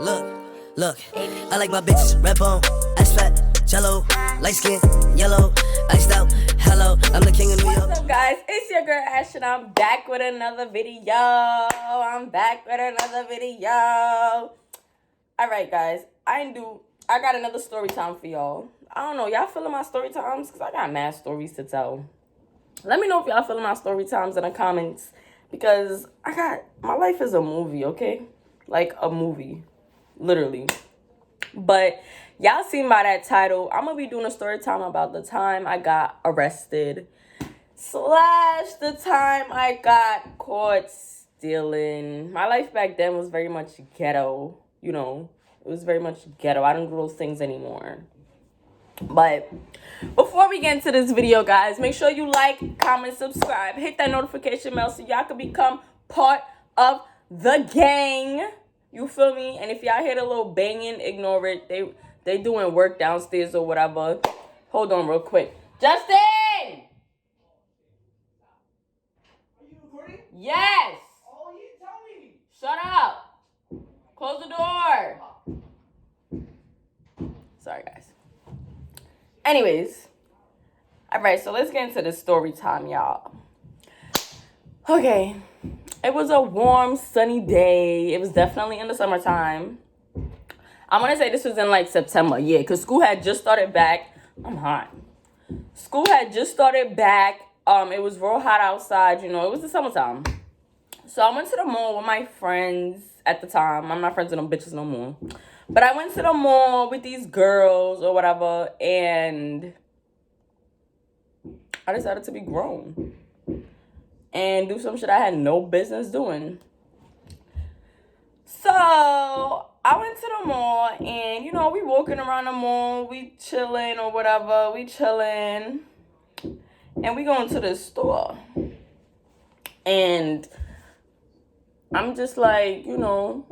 Look, look, I like my bitches red bone, ass fat, jello, light skin, yellow, iced out, hello, I'm the king of New York. What's up, guys? It's your girl Ash, and I'm back with another video. Alright, guys, I got another story time for y'all. I don't know, y'all feeling my story times? Because I got mad stories to tell. Let me know if y'all feeling my story times in the comments. Because my life is a movie, okay? Like a movie. Literally. But y'all seen by that title, I'm going to be doing a story time about the time I got arrested. / the time I got caught stealing. My life back then was very much ghetto. You know, it was very much ghetto. I don't do those things anymore. But before we get into this video, guys, make sure you like, comment, subscribe. Hit that notification bell so y'all can become part of the gang. You feel me? And if y'all hear the little banging, ignore it. They doing work downstairs or whatever. Hold on real quick. Justin! Are you recording? Yes! Oh, you tell me. Shut up! Close the door! Sorry, guys. Anyways. Alright, so let's get into the story time, y'all. Okay. It was a warm, sunny day. It was definitely in the summertime. I want to say this was in, like, September. Yeah, because school had just started back. I'm hot. School had just started back. It was real hot outside, you know. It was the summertime. So I went to the mall with my friends at the time. I'm not friends with them bitches no more. But I went to the mall with these girls or whatever, and I decided to be grown and do some shit I had no business doing. So I went to the mall, and, you know, we walking around the mall, we chilling or whatever, and we going to the store. And I'm just like, you know,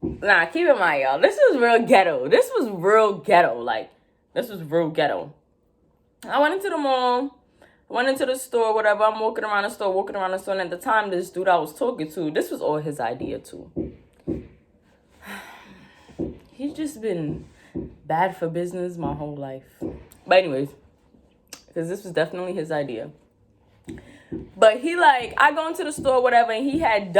nah, keep in mind, y'all, this was real ghetto. This was real ghetto. I went into the mall, went into the store, whatever. I'm walking around the store, and at the time, this dude I was talking to, this was all his idea, too. He's just been bad for business my whole life. But anyways, because this was definitely his idea. But I go into the store, whatever, and he had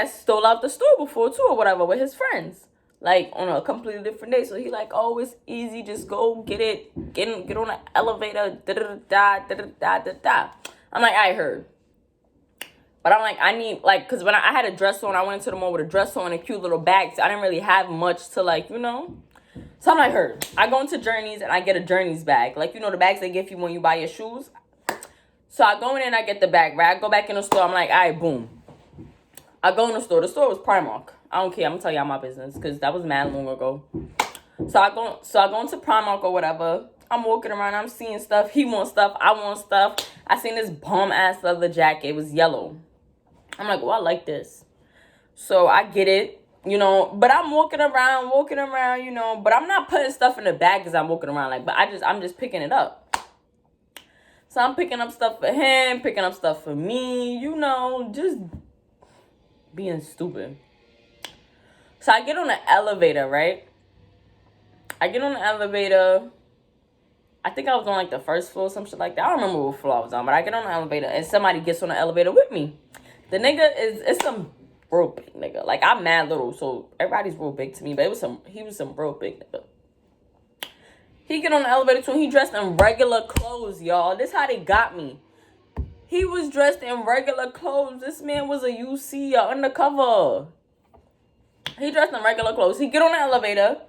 stole out the store before, too, or whatever, with his friends. Like, on a completely different day. So he oh, it's easy, just go get it, get on the elevator, da-da-da-da-da-da-da-da. I'm like, I heard. But I'm like, I need, because when I had a dress on, I went into the mall with a dress on and cute little bags. I didn't really have much to, you know. So I'm like, heard. I go into Journeys and I get a Journeys bag. You know, the bags they give you when you buy your shoes. So I go in and I get the bag, right? I go back in the store. I'm like, all right, boom. I go in the store. The store was Primark. I don't care. I'm going to tell y'all my business because that was mad long ago. So I go into Primark or whatever. I'm walking around. I'm seeing stuff. He wants stuff. I want stuff. I seen this bum-ass leather jacket. It was yellow. I'm like, well, I like this. So I get it, you know. But I'm walking around, you know. But I'm not putting stuff in the bag because I'm walking around. But I'm just picking it up. So I'm picking up stuff for him, picking up stuff for me, you know, just being stupid. So I get on the elevator, right? I get on the elevator. I think I was on, the first floor or some shit like that. I don't remember what floor I was on, but I get on the elevator, and somebody gets on the elevator with me. The nigga is some real big nigga. I'm mad little, so everybody's real big to me, but he was some real big nigga. He get on the elevator too, and he dressed in regular clothes, y'all. This how they got me. He was dressed in regular clothes. This man was a UC, undercover. He dressed in regular clothes. He get on the elevator.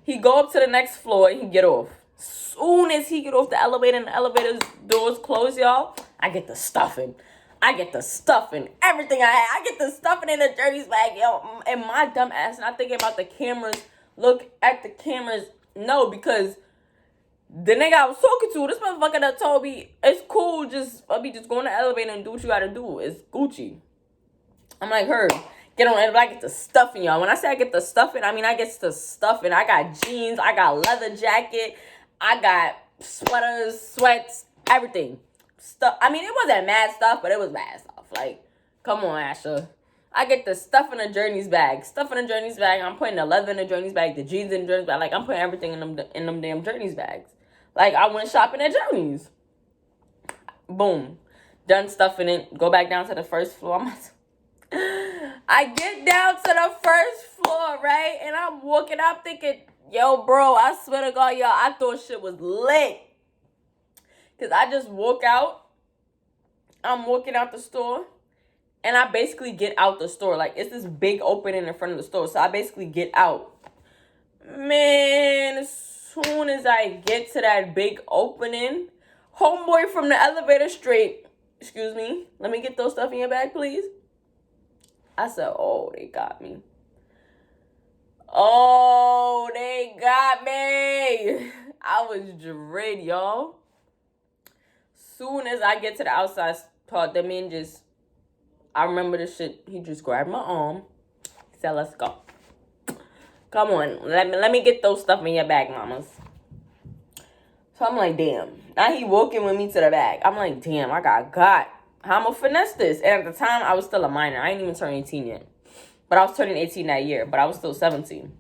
He go up to the next floor, and he get off. Soon as he get off the elevator and the elevator doors close, y'all, I get the stuffing. Everything I had. I get the stuffing in the Journeys bag, yo. And my dumb ass not thinking about the cameras. Look at the cameras. No, because the nigga I was talking to, this motherfucker that told me, it's cool, just go in the elevator and do what you gotta do. It's Gucci. I'm like, heard. Get on it, but I get the stuffing, y'all. When I say I get the stuffing, I mean I get the stuffing. I got jeans, I got leather jacket, I got sweaters, sweats, everything. Stuff. I mean, it wasn't mad stuff, but it was mad stuff. Come on, Asha. I get the stuff in a Journeys bag. Stuff in a Journeys bag. I'm putting the leather in a Journeys bag, the jeans in a Journeys bag. Like, I'm putting everything in them damn Journeys bags. Like, I went shopping at Journeys. Boom. Done stuffing it. Go back down to the first floor. I get down to the first floor, right? And I'm walking out thinking, yo, bro, I swear to God, y'all, I thought shit was lit. Because I just walk out. I'm walking out the store. And I basically get out the store. Like, it's this big opening in front of the store. So I basically get out. Man, as soon as I get to that big opening, homeboy from the elevator straight, excuse me, let me get those stuff in your bag, please. I said, oh, they got me. Oh, they got me. I was dread, y'all. Soon as I get to the outside part, the man just, I remember the shit. He just grabbed my arm. He said, let's go. Come on. Let me get those stuff in your bag, mamas. So I'm like, damn. Now he walking with me to the bag. I'm like, damn, I got. How I'm going to finesse this? And at the time, I was still a minor. I ain't even turned 18 yet. But I was turning 18 that year. But I was still 17.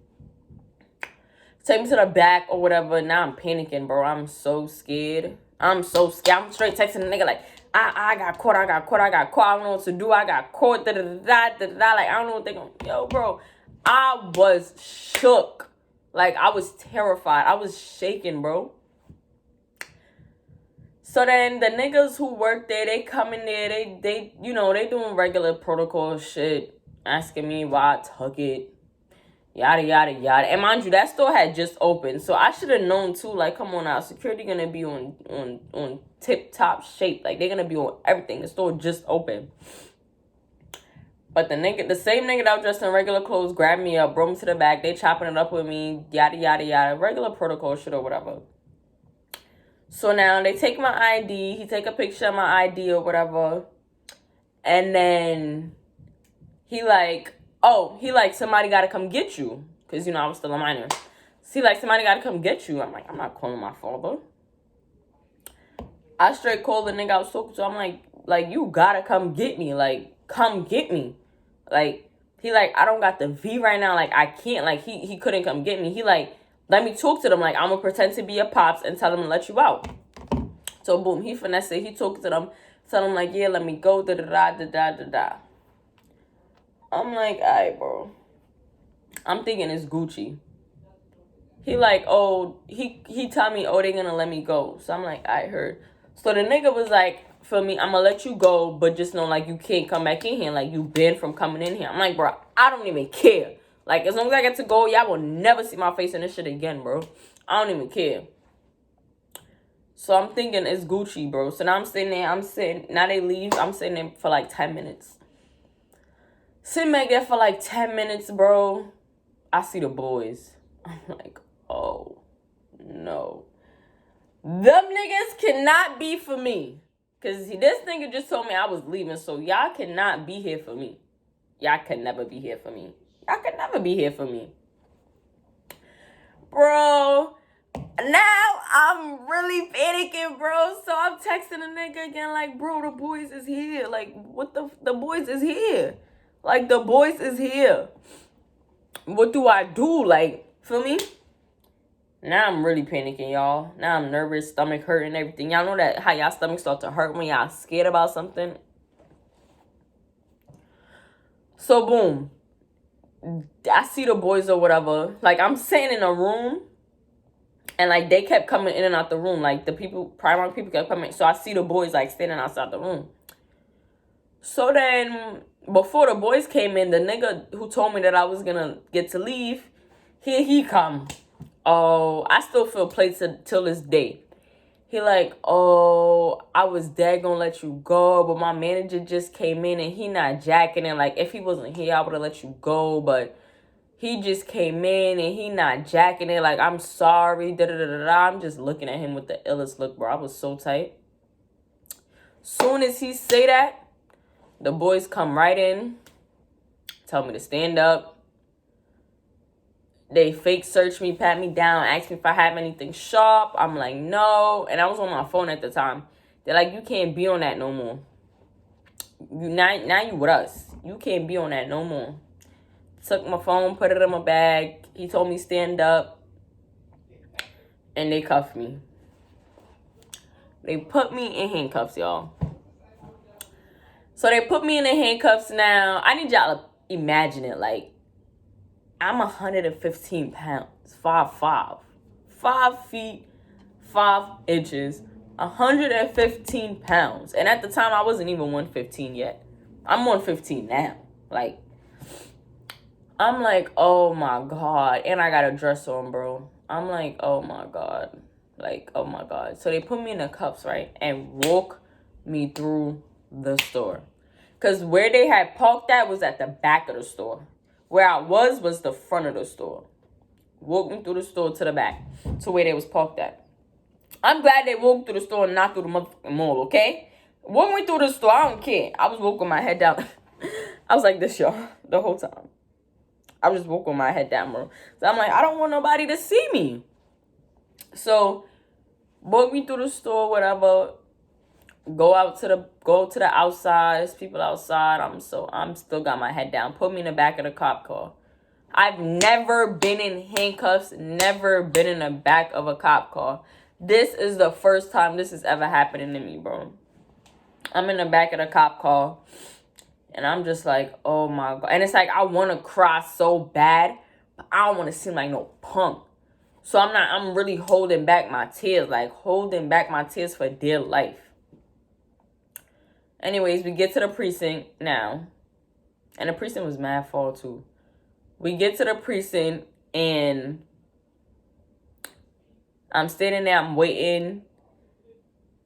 Take me to the back or whatever. Now I'm panicking, bro. I'm so scared. I'm straight texting the nigga like, I got caught. I don't know what to do. I got caught. Like, I don't know what they going to... Yo, bro. I was shook. Like, I was terrified. I was shaking, bro. So then the niggas who work there, they come in there. They you know, they doing regular protocol shit. Asking me why I took it. Yada, yada, yada. And mind you, that store had just opened. So I should have known, too. Like, come on now. Security going to be on tip-top shape. Like, they're going to be on everything. The store just opened. But the same nigga that was dressed in regular clothes grabbed me up, brought me to the back. They chopping it up with me. Yada, yada, yada. Regular protocol shit or whatever. So now they take my ID. He take a picture of my ID or whatever. And then he like, somebody got to come get you. Because, you know, I was still a minor. So he like, somebody got to come get you. I'm like, I'm not calling my father. I straight called the nigga I was talking to. I'm like, you got to come get me. Like, come get me. Like, he like, I don't got the V right now. Like, I can't. Like, he couldn't come get me. He like, let me talk to them. Like, I'm going to pretend to be your pops and tell them to let you out. So, boom, he finessed it. He talked to them. Tell them, like, yeah, let me go. Da-da-da-da-da-da-da. I'm like, all right, bro. I'm thinking it's Gucci. He like, oh, he tell me, oh, they gonna let me go. So I'm like, I heard. So the nigga was like, for me, I'm gonna let you go, but just know, like, you can't come back in here. Like, you banned from coming in here. I'm like, bro, I don't even care. Like, as long as I get to go, y'all will never see my face in this shit again, bro. I don't even care. So I'm thinking it's Gucci, bro. So now I'm sitting there. Now they leave. I'm sitting there for like 10 minutes. Sitting back there for like 10 minutes, bro. I see the boys. I'm like, oh, no. Them niggas cannot be for me. Because this nigga just told me I was leaving. So y'all cannot be here for me. Y'all can never be here for me. Y'all can never be here for me. Bro, now I'm really panicking, bro. So I'm texting the nigga again like, bro, the boys is here. Like, what the boys is here. Like, the boys is here. What do I do? Like, feel me? Now I'm really panicking, y'all. Now I'm nervous, stomach hurting, everything. Y'all know that how y'all stomach start to hurt when y'all scared about something? So, boom. I see the boys or whatever. Like, I'm sitting in a room. And, like, they kept coming in and out the room. Like, the people, Primark people kept coming. So, I see the boys, like, standing outside the room. So, then, before the boys came in, the nigga who told me that I was gonna get to leave, here he come. Oh, I still feel played till this day. He like, oh, I was dead gonna let you go, but my manager just came in and he not jacking it. Like, if he wasn't here, I would have let you go, but he just came in and he not jacking it. Like, I'm sorry, da-da-da-da-da. I'm just looking at him with the illest look, bro. I was so tight. Soon as he say that, the boys come right in, tell me to stand up. They fake search me, pat me down, ask me if I have anything sharp. I'm like, no. And I was on my phone at the time. They're like, you can't be on that no more. now you with us. You can't be on that no more. Took my phone, put it in my bag. He told me stand up. And they cuffed me. They put me in handcuffs, y'all. So they put me in the handcuffs now. I need y'all to imagine it. Like, I'm 115 pounds. 5'5". 5 feet, 5 inches. 115 pounds. And at the time, I wasn't even 115 yet. I'm 115 now. Like, I'm like, oh my God. And I got a dress on, bro. I'm like, oh my God. Like, oh my God. So they put me in the cuffs, right? And walk me through the store. Because where they had parked at was at the back of the store. Where I was the front of the store. Walked me through the store to the back. To where they was parked at. I'm glad they walked through the store and not through the motherfucking mall, okay? Walk me through the store, I don't care. I was walking my head down. I was like this, y'all, the whole time. I was just walking my head down, bro. So I'm like, I don't want nobody to see me. So, walk me through the store, whatever. Go to the outside. There's people outside. I'm still got my head down. Put me in the back of the cop car. I've never been in handcuffs, never been in the back of a cop car. This is the first time this is ever happening to me, bro. I'm in the back of the cop car. And I'm just like, oh my God. And it's like, I want to cry so bad. But I don't want to seem like no punk. So I'm really holding back my tears. Like, holding back my tears for dear life. Anyways, we get to the precinct now. And the precinct was mad fall too. We get to the precinct and I'm standing there, I'm waiting.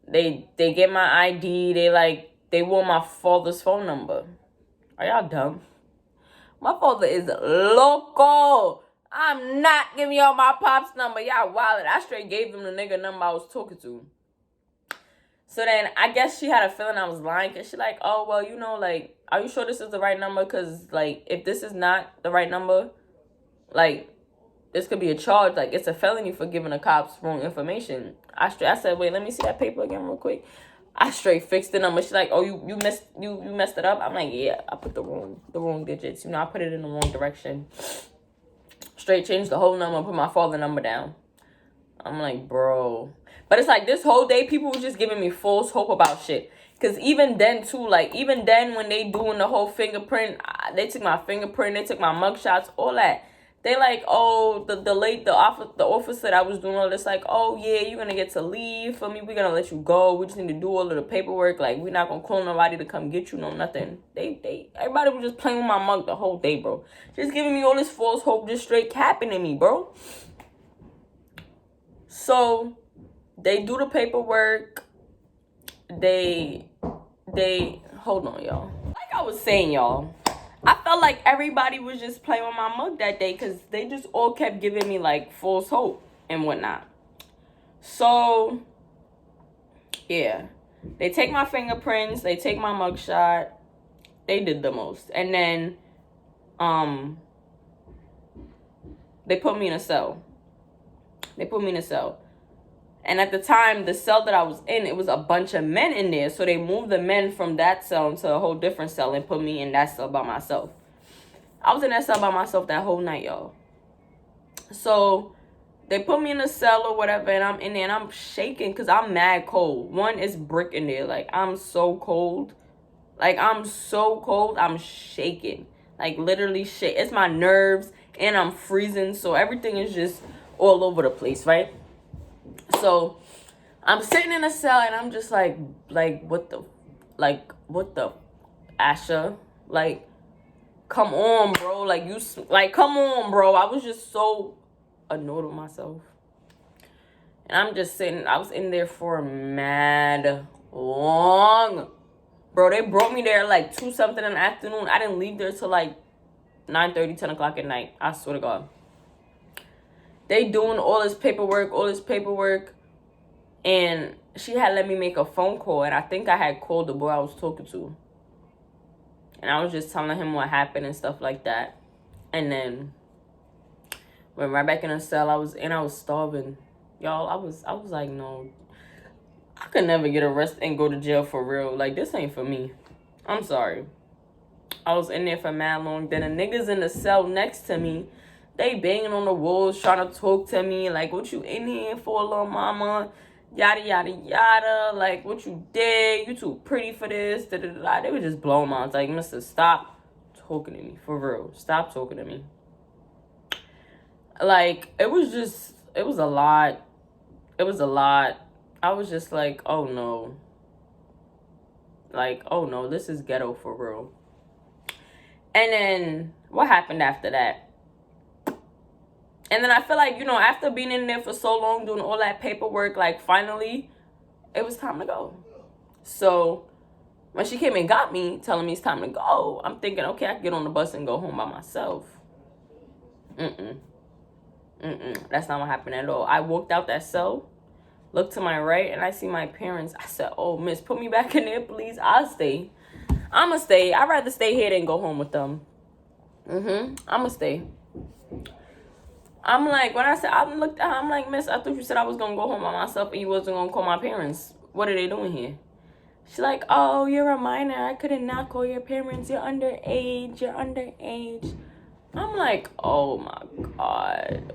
They get my ID. They want my father's phone number. Are y'all dumb? My father is local. I'm not giving y'all my pop's number. Y'all wildin'. I straight gave them the nigga number I was talking to. So then I guess she had a feeling I was lying. Because she like, oh, well, you know, like, are you sure this is the right number? Because, like, if this is not the right number, like, this could be a charge. Like, it's a felony for giving the cops wrong information. I said, wait, let me see that paper again real quick. I straight fixed the number. She's like, oh, you messed it up? I'm like, yeah, I put the wrong digits. You know, I put it in the wrong direction. Straight changed the whole number, put my father number down. I'm like, bro. But it's like this whole day, people were just giving me false hope about shit. Because even then, too, like, even then when they doing the whole fingerprint, they took my fingerprint, they took my mugshots, all that. They like, oh, the officer that was doing all this, like, oh, yeah, you're going to get to leave for me. We're going to let you go. We just need to do all of the paperwork. Like, we're not going to call nobody to come get you, no nothing. Everybody was just playing with my mug the whole day, bro. Just giving me all this false hope, just straight capping at me, bro. So, they do the paperwork. They, hold on, y'all. Like I was saying, y'all. I felt like everybody was just playing with my mug that day because they just all kept giving me, like, false hope and whatnot. So, yeah. They take my fingerprints. They take my mugshot. They did the most. And then, they put me in a cell. And at the time, the cell that I was in, it was a bunch of men in there. So they moved the men from that cell into a whole different cell and put me in that cell by myself. I was in that cell by myself that whole night, y'all. So they put me in a cell or whatever, and I'm in there, and I'm shaking because I'm mad cold. One, it's brick in there. Like, I'm so cold. I'm shaking. Like, literally shake. It's my nerves, and I'm freezing. So everything is just all over the place, right? So I'm sitting in a cell and I'm just like what the Asha, like, come on, bro, come on, bro. I was just so annoyed with myself. And I'm just sitting, I was in there for mad long, bro. They brought me there like 2-something in the afternoon. I didn't leave there till like 9:30, 10 o'clock at night. I swear to God. They doing all this paperwork, and she had let me make a phone call, and I think I had called the boy I was talking to, and I was just telling him what happened and stuff like that, and then went right back in the cell. I was starving, y'all. I was like, no, I could never get arrested and go to jail for real. Like, this ain't for me. I'm sorry. I was in there for mad long. Then the niggas in the cell next to me, they banging on the walls, trying to talk to me. Like, what you in here for, little mama? Yada, yada, yada. Like, what you did? You too pretty for this. Da, da, da, da. They were just blowing my. I was like, mister, stop talking to me. For real. Stop talking to me. Like, it was a lot. It was a lot. I was just like, oh no. Like, oh no, this is ghetto for real. And then what happened after that? And then I feel like, you know, after being in there for so long, doing all that paperwork, like finally, it was time to go. So when she came and got me, telling me it's time to go, I'm thinking, okay, I can get on the bus and go home by myself. That's not what happened at all. I walked out that cell, looked to my right, and I see my parents. I said, oh, miss, put me back in there, please. I'll stay. I'ma stay. I'd rather stay here than go home with them. I'ma stay. I'm like, when I looked at her, I'm like, miss, I thought you said I was gonna go home by myself and you wasn't gonna call my parents. What are they doing here? She's like, oh, you're a minor. I couldn't not call your parents. You're underage. I'm like, oh my God.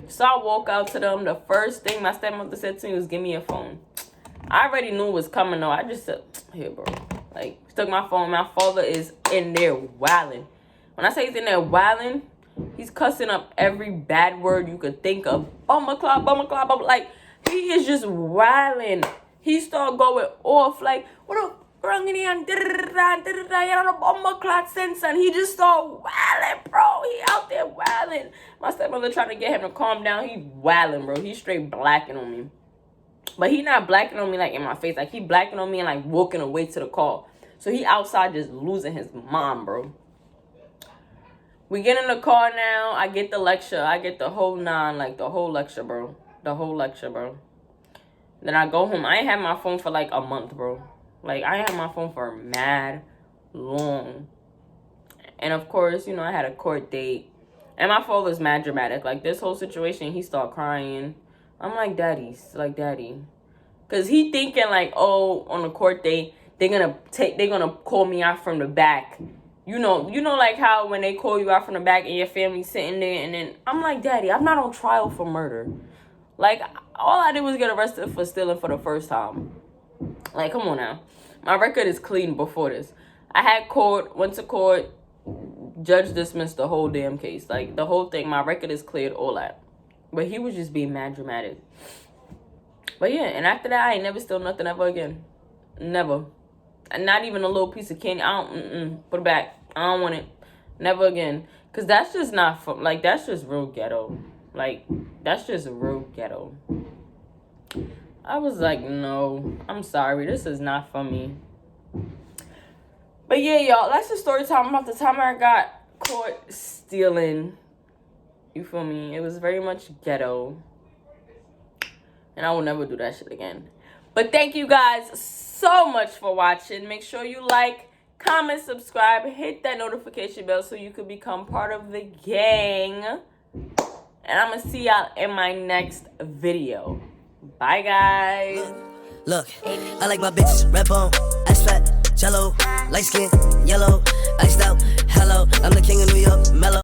So I walk out to them. The first thing my stepmother said to me was, give me your phone. I already knew it was coming though. I just said, here, bro. Like, took my phone. My father is in there wilding. When I say he's in there wilding, he's cussing up every bad word you could think of. Bummer clock. Like, he is just wilding. He started going off. Like, what up? And he just started wilding, bro. He out there wilding. My stepmother trying to get him to calm down. He wilding, bro. He straight blacking on me. But he not blacking on me like in my face. Like, he blacking on me and like walking away to the car. So he outside just losing his mind, bro. We get in the car now. I get the lecture. I get the whole 9, like the whole lecture, bro. The whole lecture, bro. Then I go home. I ain't had my phone for like a month, bro. Like, I ain't had my phone for mad long. And of course, you know, I had a court date. And my father's mad dramatic. Like, this whole situation, he started crying. I'm like, daddy. Because he thinking like, oh, on the court date, they're gonna call me out from the back. You know, like how when they call you out from the back and your family's sitting there, and then I'm like, daddy, I'm not on trial for murder. Like, all I did was get arrested for stealing for the first time. Like, come on now. My record is clean before this. I had court, went to court, judge dismissed the whole damn case. Like, the whole thing, my record is cleared, all that. But he was just being mad dramatic. But yeah, and after that, I ain't never steal nothing ever again. Never. And not even a little piece of candy. I don't, put it back. I don't want it. Never again. Because that's just not, like, that's just real ghetto. Like, that's just real ghetto. I was like, no, I'm sorry. This is not for me. But yeah, y'all, that's the story time about the time I got caught stealing. You feel me? It was very much ghetto. And I will never do that shit again. But thank you guys so much for watching. Make sure you like, comment, subscribe, hit that notification bell so you could become part of the gang. And I'm going to see y'all in my next video. Bye, guys. Look, I like my bitches red bone, ass fat, jello, light skin, yellow, iced out, hello. I'm the king of New York, mellow.